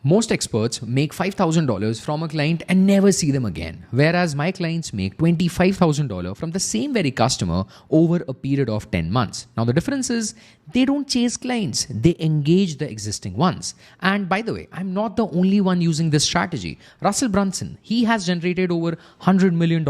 Most experts make $5,000 from a client and never see them again, whereas my clients make $25,000 from the same very customer over a period of 10 months. Now, the difference is they don't chase clients, they engage the existing ones. And by the way, I'm not the only one using this strategy. Russell Brunson, he has generated over $100 million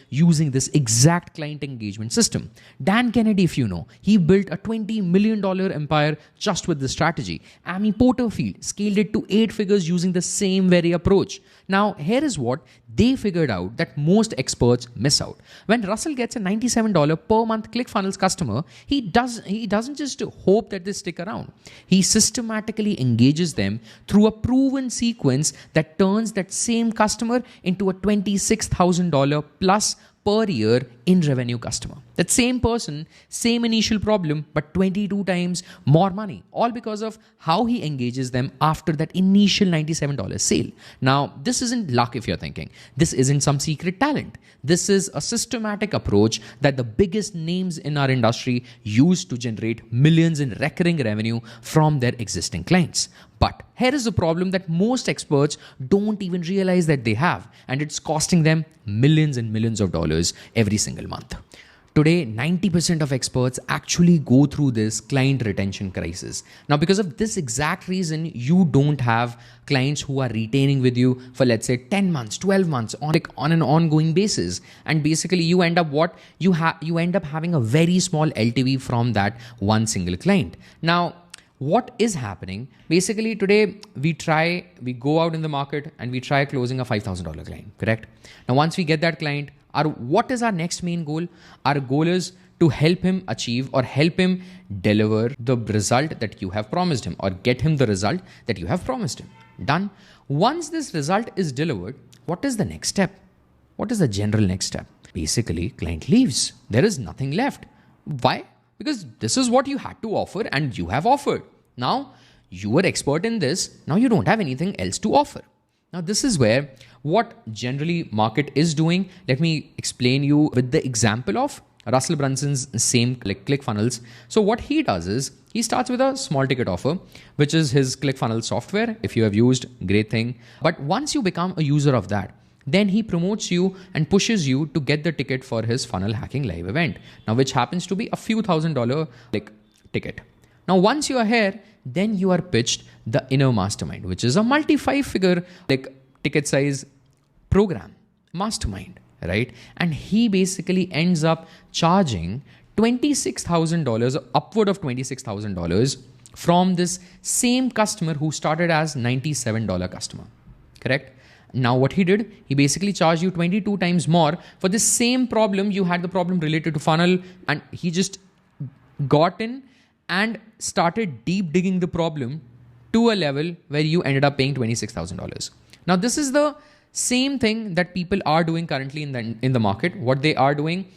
using this exact client engagement system. Dan Kennedy, if you know, he built a $20 million empire just with this strategy. Amy Porterfield scaled it to 8 figures using the same very approach. Now, here is what they figured out that most experts miss out. When Russell gets a $97 per month ClickFunnels customer, he doesn't just hope that they stick around. He systematically engages them through a proven sequence that turns that same customer into a $26,000 plus per year in revenue customer. That same person, same initial problem, but 22 times more money, all because of how he engages them after that initial $97 sale. Now, this isn't luck if you're thinking. This isn't some secret talent. This is a systematic approach that the biggest names in our industry use to generate millions in recurring revenue from their existing clients. But here is a problem that most experts don't even realize that they have, and it's costing them millions and millions of dollars every single month. Today, 90% of experts actually go through this client retention crisis. Now, because of this exact reason, you don't have clients who are retaining with you for, let's say, 10 months, 12 months on an ongoing basis. And basically, you end up you end up having a very small LTV from that one single client. Now, what is happening? Basically, today we go out in the market and we try closing a $5,000 client, correct? Now, once we get that client, what is our next main goal? Our goal is to help him achieve or help him deliver the result that you have promised him, or get him the result that you have promised him. Done. Once this result is delivered, what is the next step? What is the general next step? Basically, client leaves. There is nothing left. Why? Because this is what you had to offer and you have offered. Now, you were expert in this. Now you don't have anything else to offer. Now, this is where what generally market is doing. Let me explain you with the example of Russell Brunson's same ClickFunnels. So what he does is he starts with a small ticket offer, which is his ClickFunnels software. If you have used, great thing. But once you become a user of that, then he promotes you and pushes you to get the ticket for his funnel hacking live event. Now, which happens to be a few $1,000 ticket. Now, once you are here, then you are pitched the Inner Mastermind, which is a multi-5-figure ticket size program, mastermind, right? And he basically ends up charging $26,000, upward of $26,000 from this same customer who started as $97 customer, correct? Now what he did, he basically charged you 22 times more for the same problem. You had the problem related to funnel, and he just got in and started deep digging the problem to a level where you ended up paying $26,000. Now this is the same thing that people are doing currently in the market. What they are doing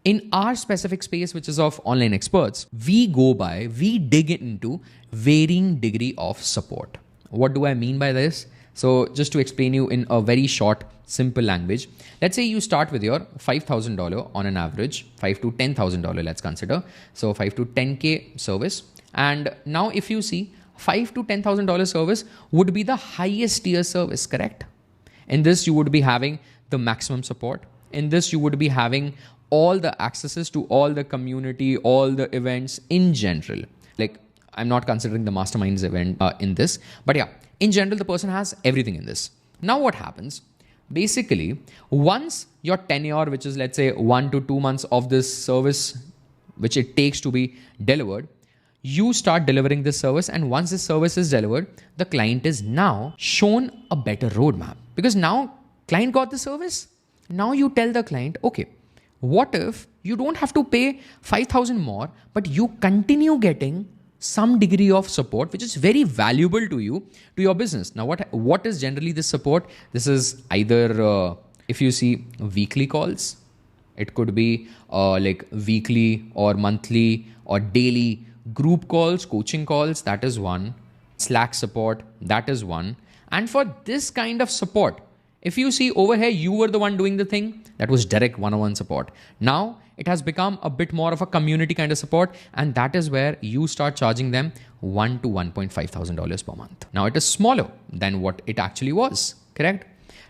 in our specific space, which is of online experts, we dig into varying degree of support. What do I mean by this? So just to explain you in a very short, simple language, let's say you start with your $5,000 on an average, $5,000 to $10,000, let's consider. So 5 to 10K service. And now if you see $5,000 to $10,000 service would be the highest tier service, correct? In this, you would be having the maximum support. In this, you would be having all the accesses to all the community, all the events in general. I'm not considering the masterminds event in this, but yeah, in general, the person has everything in this. Now what happens? Basically, once your tenure, which is let's say 1 to 2 months of this service, which it takes to be delivered, you start delivering this service. And once this service is delivered, the client is now shown a better roadmap, because now client got the service. Now you tell the client, okay, what if you don't have to pay 5,000 more, but you continue getting some degree of support, which is very valuable to you, to your business. Now, what is generally this support? This is either, if you see weekly calls, it could be weekly or monthly or daily group calls, coaching calls, that is one. Slack support, that is one. And for this kind of support, If you see over here, you were the one doing the thing. That was direct one-on-one support. Now it has become a bit more of a community kind of support. And that is where you start charging them $1,000 to $1,500 per month. Now it is smaller than what it actually was, correct?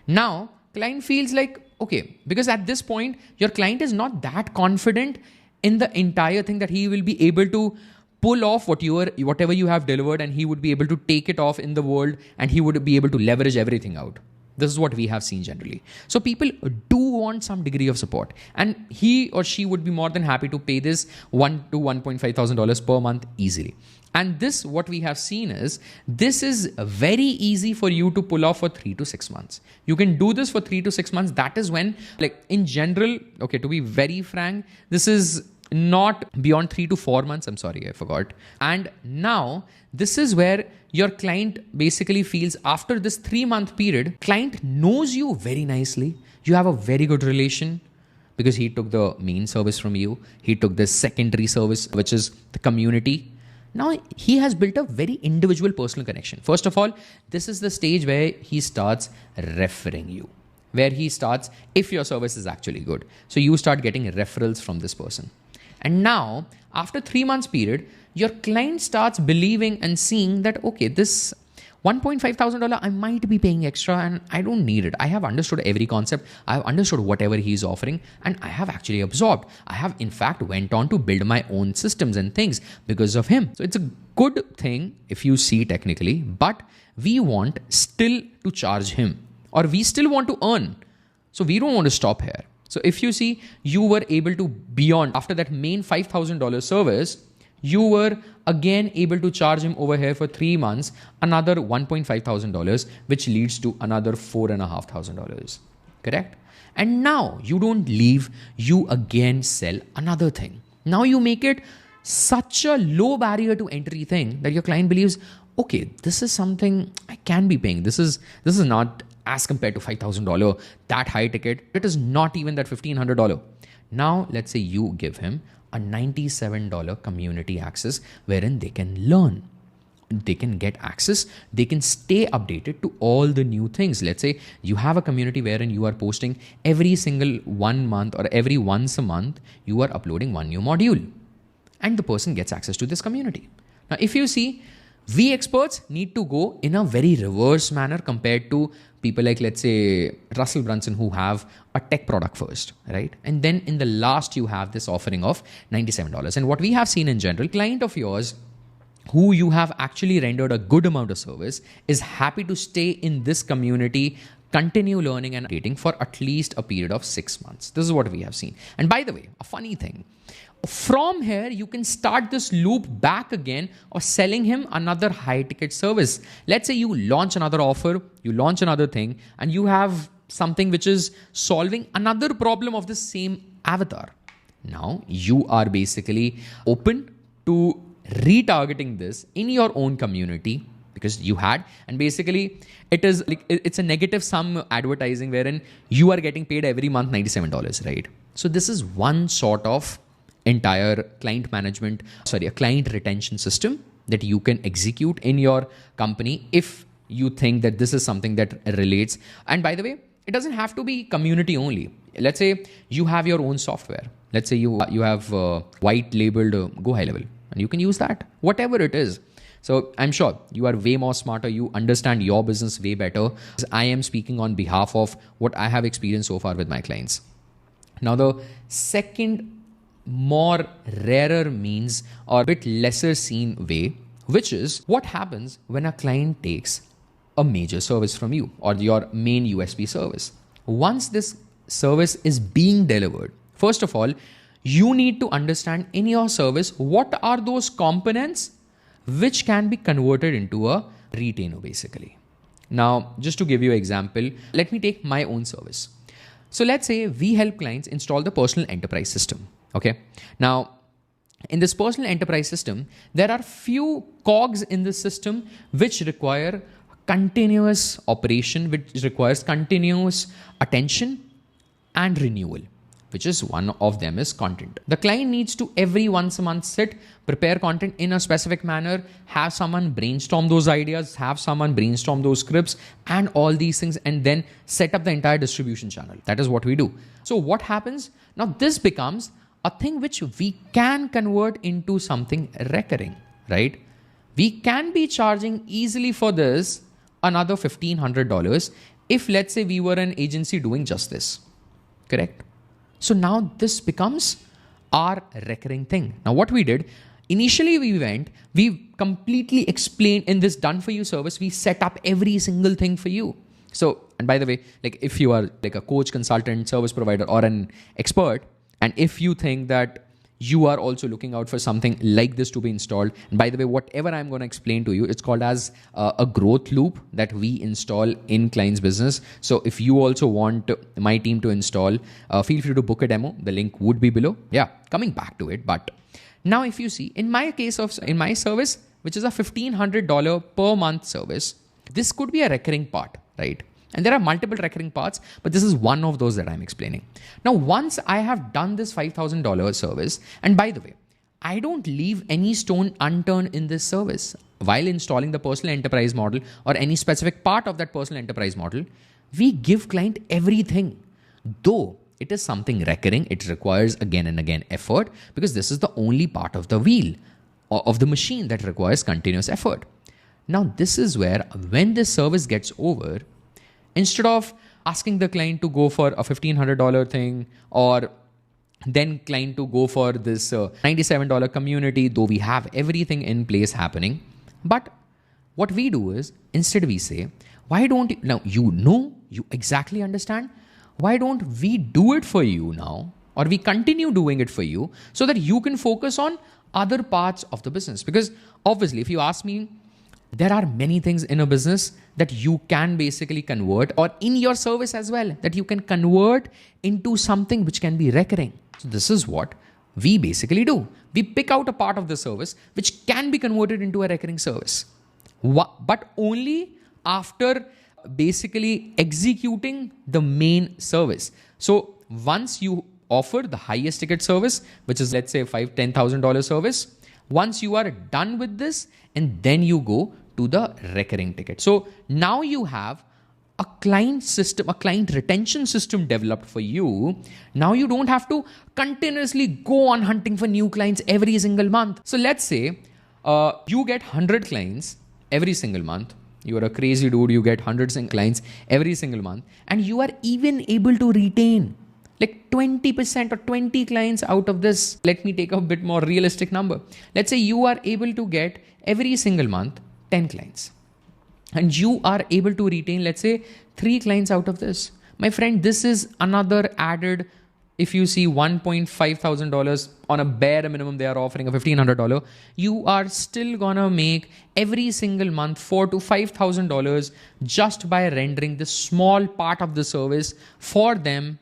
Now client feels like, okay, because at this point, your client is not that confident in the entire thing that he will be able to pull off whatever you have delivered, and he would be able to take it off in the world, and he would be able to leverage everything out. This is what we have seen generally. So people do want some degree of support, and he or she would be more than happy to pay this $1,000 to $1,500 per month easily. And this, what we have seen is, this is very easy for you to pull off for 3 to 6 months. You can do this for 3 to 6 months. That is when, like in general, okay, to be very frank, this is not beyond 3 to 4 months. I'm sorry, I forgot. And now this is where your client basically feels after this 3-month period, client knows you very nicely. You have a very good relation because he took the main service from you. He took the secondary service, which is the community. Now he has built a very individual personal connection. First of all, this is the stage where he starts referring you, where he starts, if your service is actually good. So you start getting referrals from this person. And now after 3 months period, your client starts believing and seeing that, okay, this $1,500 I might be paying extra and I don't need it. I have understood every concept. I have understood whatever he's offering, and I have actually absorbed. I have in fact went on to build my own systems and things because of him. So it's a good thing if you see technically, but we want still to charge him, or we still want to earn. So we don't want to stop here. So if you see, you were able to beyond after that main $5,000 service, you were again able to charge him over here for 3 months, another $1,500, which leads to another $4,500, correct? And now you don't leave, you again sell another thing. Now you make it such a low barrier to entry thing that your client believes, okay, this is something I can be paying. This is not as compared to $5,000, that high ticket. It is not even that $1,500. Now let's say you give him a $97 community access wherein they can learn, they can get access, they can stay updated to all the new things. Let's say you have a community wherein you are posting every single 1 month or every once a month, you are uploading one new module and the person gets access to this community. Now, if you see, we experts need to go in a very reverse manner compared to people like, let's say, Russell Brunson, who have a tech product first, right? And then in the last, you have this offering of $97. And what we have seen in general, client of yours who you have actually rendered a good amount of service is happy to stay in this community, continue learning and dating for at least a period of 6 months. This is what we have seen. And by the way, a funny thing, from here, you can start this loop back again of selling him another high ticket service. Let's say you launch another offer, you launch another thing, and you have something which is solving another problem of the same avatar. Now you are basically open to retargeting this in your own community because you had, and basically it is like, it's a negative sum advertising wherein you are getting paid every month $97, right? So this is one sort of entire client management, a client retention system that you can execute in your company if you think that this is something that relates. And by the way, it doesn't have to be community only. Let's say you have your own software. Let's say you have white labeled Go High Level, and you can use that, whatever it is. So I'm sure you are way more smarter. You understand your business way better. I am speaking on behalf of what I have experienced so far with my clients. Now, the second more rarer means or a bit lesser seen way, which is what happens when a client takes a major service from you or your main USP service. Once this service is being delivered, first of all, you need to understand in your service what are those components which can be converted into a retainer basically. Now, just to give you an example, let me take my own service. So let's say we help clients install the personal enterprise system. Okay. Now, in this personal enterprise system, there are few cogs in the system which require continuous operation, which requires continuous attention and renewal. which is one of them is content. The client needs to every once a month sit, prepare content in a specific manner, have someone brainstorm those ideas, have someone brainstorm those scripts and all these things, and then set up the entire distribution channel. That is what we do. So what happens? Now this becomes a thing which we can convert into something recurring, right? We can be charging easily for this another $1,500 if let's say we were an agency doing just this, correct? So now this becomes our recurring thing. Now what we did, initially we completely explained in this done for you service, we set up every single thing for you. So, and by the way, like if you are like a coach, consultant, service provider or an expert, and if you think that you are also looking out for something like this to be installed. And by the way, whatever I'm going to explain to you, it's called as a growth loop that we install in client's business. So if you also want my team to install, feel free to book a demo. The link would be below. Yeah, coming back to it. But now if you see, in my case in my service, which is a $1,500 per month service, this could be a recurring part, right? And there are multiple recurring parts, but this is one of those that I'm explaining. Now, once I have done this $5,000 service, and by the way, I don't leave any stone unturned in this service. While installing the personal enterprise model or any specific part of that personal enterprise model, we give client everything. Though it is something recurring, it requires again and again effort because this is the only part of the wheel or of the machine that requires continuous effort. Now, this is where when this service gets over, instead of asking the client to go for a $1,500 thing or then client to go for this $97 community, though we have everything in place happening. But what we do is instead we say, why don't you, now you exactly understand, why don't we do it for you now or we continue doing it for you so that you can focus on other parts of the business? Because obviously if you ask me, there are many things in a business that you can basically convert or in your service as well that you can convert into something which can be recurring. So this is what we basically do. We pick out a part of the service which can be converted into a recurring service, but only after basically executing the main service. So once you offer the highest ticket service, which is let's say $10,000 service, once you are done with this, and then you go to the recurring ticket. So now you have a client system, a client retention system developed for you. Now you don't have to continuously go on hunting for new clients every single month. So let's say you get 100 clients every single month. You are a crazy dude. You get hundreds of clients every single month, and you are even able to retain like 20% or 20 clients out of this. Let me take a bit more realistic number. Let's say you are able to get every single month 10 clients and you are able to retain, let's say 3 clients out of this. My friend, this is another added, if you see $1,500 on a bare minimum, they are offering a $1,500. You are still gonna make every single month $4,000 to $5,000 just by rendering this small part of the service for them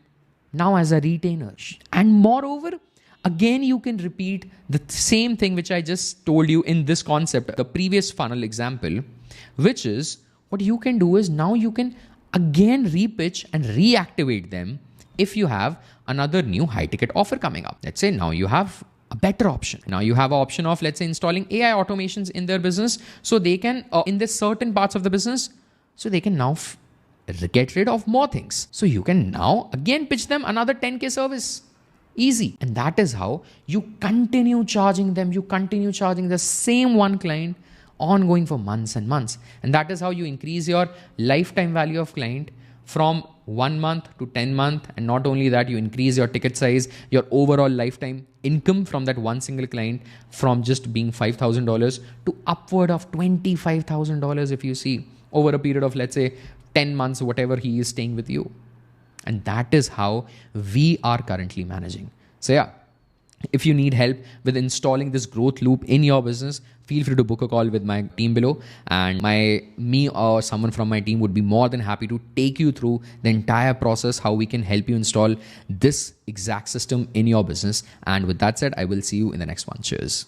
now as a retainer. And moreover, again, you can repeat the same thing which I just told you in this concept, the previous funnel example, which is what you can do is now you can again repitch and reactivate them if you have another new high ticket offer coming up. Let's say now you have a better option. Now you have an option of, let's say, installing AI automations in their business so they can, in the certain parts of the business, so they can now get rid of more things. So you can now again pitch them another 10K service. Easy. And that is how you continue charging them. You continue charging the same one client ongoing for months and months. And that is how you increase your lifetime value of client from 1 month to 10 months. And not only that, you increase your ticket size, your overall lifetime income from that one single client from just being $5,000 to upward of $25,000 if you see over a period of, let's say, 10 months, whatever he is staying with you. And that is how we are currently managing. So yeah, if you need help with installing this growth loop in your business, feel free to book a call with my team below, and me or someone from my team would be more than happy to take you through the entire process, how we can help you install this exact system in your business. And with that said, I will see you in the next one. Cheers.